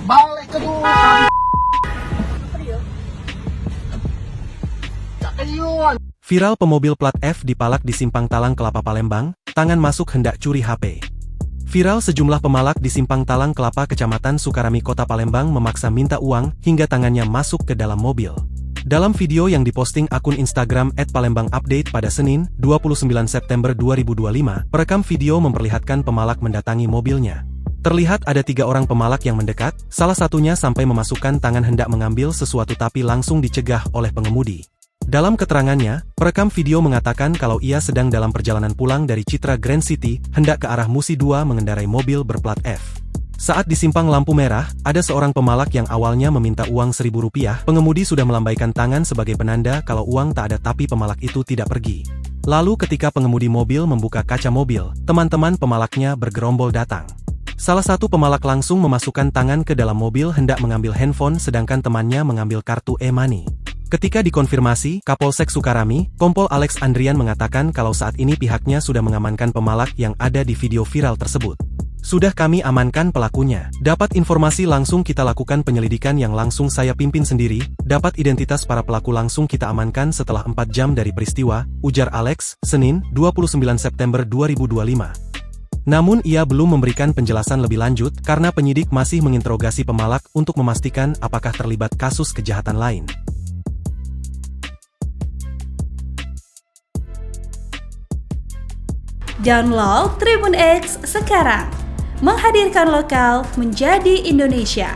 Balik ka doon! Cakayuan! Viral pemobil plat F dipalak di Simpang Talang Kelapa Palembang, tangan masuk hendak curi HP. Viral sejumlah pemalak di Simpang Talang Kelapa Kecamatan Sukarami Kota Palembang memaksa minta uang hingga tangannya masuk ke dalam mobil. Dalam video yang diposting akun Instagram @palembangupdate pada Senin, 29 September 2025, perekam video memperlihatkan pemalak mendatangi mobilnya. Terlihat ada 3 orang pemalak yang mendekat, salah satunya sampai memasukkan tangan hendak mengambil sesuatu tapi langsung dicegah oleh pengemudi. Dalam keterangannya, perekam video mengatakan kalau ia sedang dalam perjalanan pulang dari Citra Grand City, hendak ke arah Musi 2 mengendarai mobil berplat F. Saat di simpang lampu merah, ada seorang pemalak yang awalnya meminta uang Rp1.000, pengemudi sudah melambaikan tangan sebagai penanda kalau uang tak ada tapi pemalak itu tidak pergi. Lalu ketika pengemudi mobil membuka kaca mobil, teman-teman pemalaknya bergerombol datang. Salah satu pemalak langsung memasukkan tangan ke dalam mobil hendak mengambil handphone sedangkan temannya mengambil kartu e-money. Ketika dikonfirmasi, Kapolsek Sukarami, Kompol Alex Andrian mengatakan kalau saat ini pihaknya sudah mengamankan pemalak yang ada di video viral tersebut. Sudah kami amankan pelakunya. Dapat informasi langsung kita lakukan penyelidikan yang langsung saya pimpin sendiri, dapat identitas para pelaku langsung kita amankan setelah 4 jam dari peristiwa, ujar Alex, Senin, 29 September 2025. Namun ia belum memberikan penjelasan lebih lanjut karena penyidik masih menginterogasi pemalak untuk memastikan apakah terlibat kasus kejahatan lain. Download Tribun X sekarang, menghadirkan lokal menjadi Indonesia.